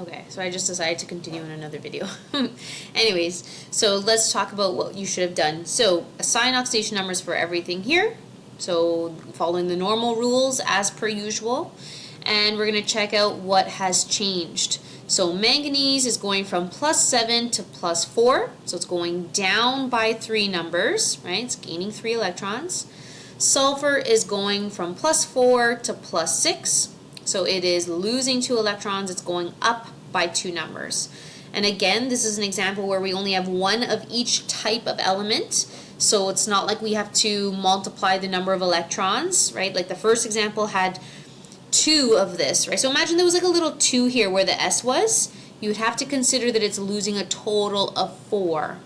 Okay, so I just decided to continue in another video. Anyways, so let's talk about what you should have done. So assign oxidation numbers for everything here. So following the normal rules as per usual. And we're going to check out what has changed. So manganese is going from +7 to +4. So it's going down by 3 numbers, right? It's gaining 3 electrons. Sulfur is going from +4 to +6. So it is losing 2 electrons, it's going up by 2 numbers. And again, this is an example where we only have one of each type of element. So it's not like we have to multiply the number of electrons, right? Like the first example had 2 of this, right? So imagine there was like a little 2 here where the S was. You would have to consider that it's losing a total of 4,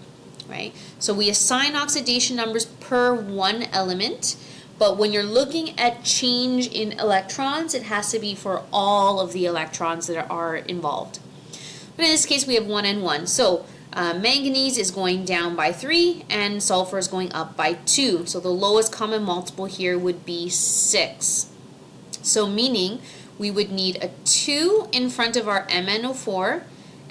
right? So we assign oxidation numbers per one element. But when you're looking at change in electrons, it has to be for all of the electrons that are involved. But in this case, we have 1 and 1. So manganese is going down by 3 and sulfur is going up by 2. So the lowest common multiple here would be 6. So meaning we would need a 2 in front of our MnO4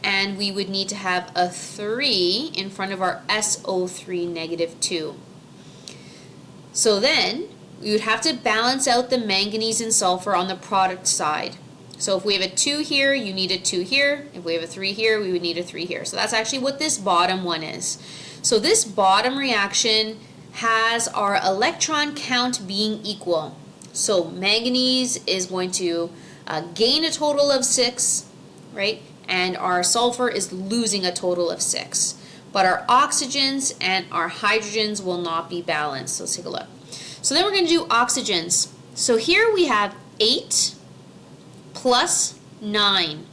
and we would need to have a 3 in front of our SO3 -2. So then we would have to balance out the manganese and sulfur on the product side. So if we have a 2 here, you need a 2 here. If we have a 3 here, we would need a 3 here. So that's actually what this bottom one is. So this bottom reaction has our electron count being equal. So manganese is going to gain a total of 6, right? And our sulfur is losing a total of 6. But our oxygens and our hydrogens will not be balanced. So let's take a look. So then we're going to do oxygens. So here we have 8 plus 9.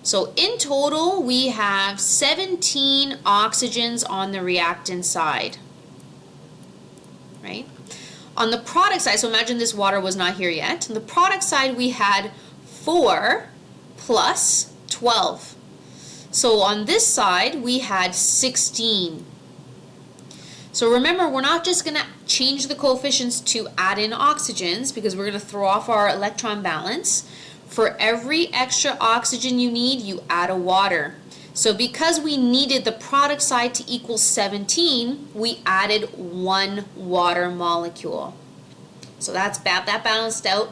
So in total we have 17 oxygens on the reactant side, right? On the product side, so imagine this water was not here yet. On the product side we had 4 plus 12. So on this side we had 16. So remember, we're not just going to change the coefficients to add in oxygens because we're going to throw off our electron balance. For every extra oxygen you need, you add a water. So because we needed the product side to equal 17, we added 1 water molecule. So that balanced out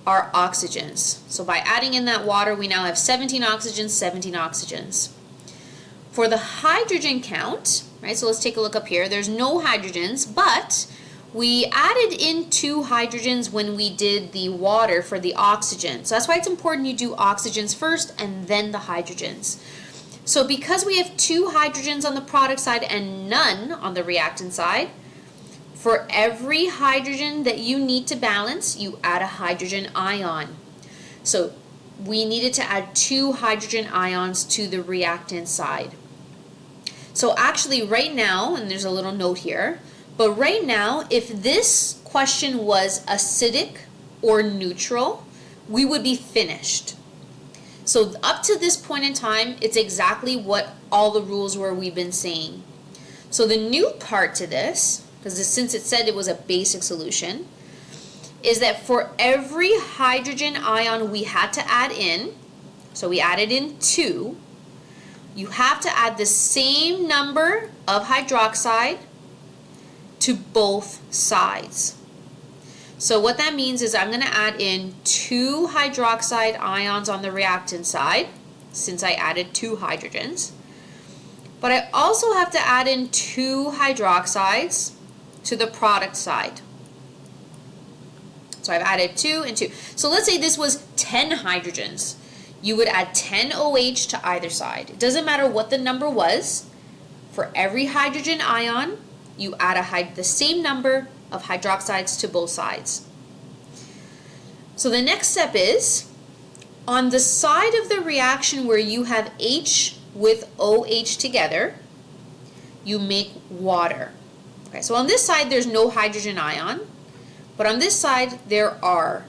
our oxygens. So by adding in that water, we now have 17 oxygens, 17 oxygens. For the hydrogen count, right, so let's take a look up here. There's no hydrogens, but we added in 2 hydrogens when we did the water for the oxygen. So that's why it's important you do oxygens first and then the hydrogens. So because we have 2 hydrogens on the product side and none on the reactant side, for every hydrogen that you need to balance, you add a hydrogen ion. So we needed to add 2 hydrogen ions to the reactant side. So actually right now, and there's a little note here, but right now if this question was acidic or neutral, we would be finished. So up to this point in time, it's exactly what all the rules were we've been saying. So the new part to this, because since it said it was a basic solution, is that for every hydrogen ion we had to add in, so we added in 2, you have to add the same number of hydroxide to both sides. So what that means is I'm going to add in 2 hydroxide ions on the reactant side, since I added 2 hydrogens. But I also have to add in 2 hydroxides to the product side. So I've added 2 and 2. So let's say this was 10 hydrogens. You would add 10 OH to either side. It doesn't matter what the number was. For every hydrogen ion, you add the same number of hydroxides to both sides. So the next step is, on the side of the reaction where you have H with OH together, you make water. Okay, so on this side there's no hydrogen ion, but on this side there are.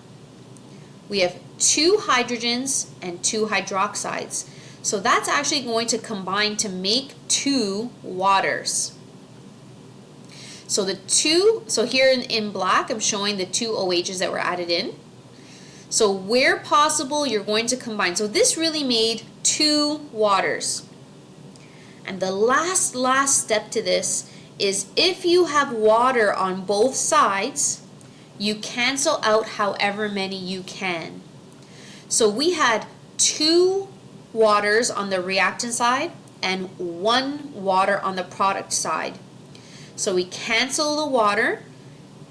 We have 2 hydrogens and 2 hydroxides. So that's actually going to combine to make 2 waters. So here in black I'm showing the 2 OHs that were added in. So where possible, you're going to combine. So this really made 2 waters. And the last step to this is if you have water on both sides, you cancel out however many you can. So we had 2 waters on the reactant side and 1 water on the product side. So we cancel the water.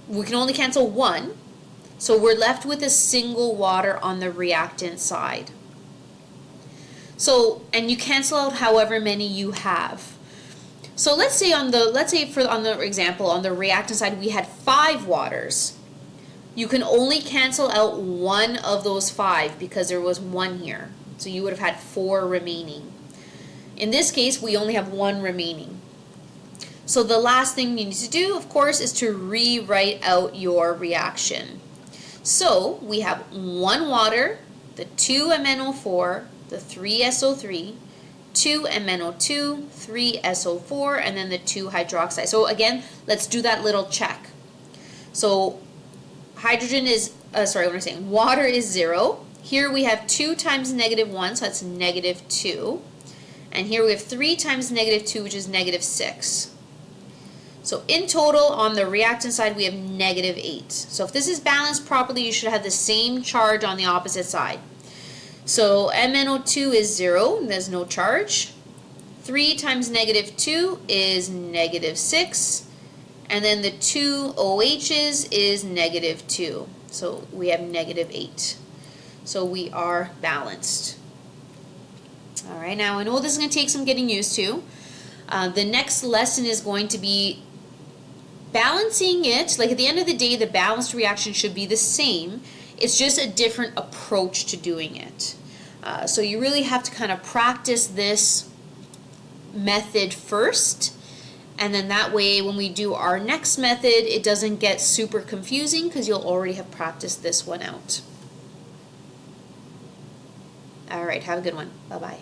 We can only cancel 1. So we're left with a single water on the reactant side. So, and you cancel out however many you have. So let's say on the example on the reactant side we had 5 waters. You can only cancel out 1 of those 5 because there was 1 here. So you would have had 4 remaining. In this case, we only have 1 remaining. So the last thing you need to do, of course, is to rewrite out your reaction. So we have 1 water, the 2 MnO4, the 3 SO3, 2 MnO2, 3 SO4, and then the 2 hydroxide. So again, let's do that little check. So hydrogen is, water is 0. Here we have 2 times -1, so that's -2. And here we have 3 times -2, which is -6. So in total, on the reactant side, we have -8. So if this is balanced properly, you should have the same charge on the opposite side. So MnO2 is 0, there's no charge. 3 times -2 is -6. And then the 2 OHs is -2. So we have -8. So we are balanced. All right, now I know this is going to take some getting used to. The next lesson is going to be balancing it. Like at the end of the day, the balanced reaction should be the same. It's just a different approach to doing it. So you really have to kind of practice this method first. And then that way, when we do our next method, it doesn't get super confusing because you'll already have practiced this one out. All right, have a good one. Bye-bye.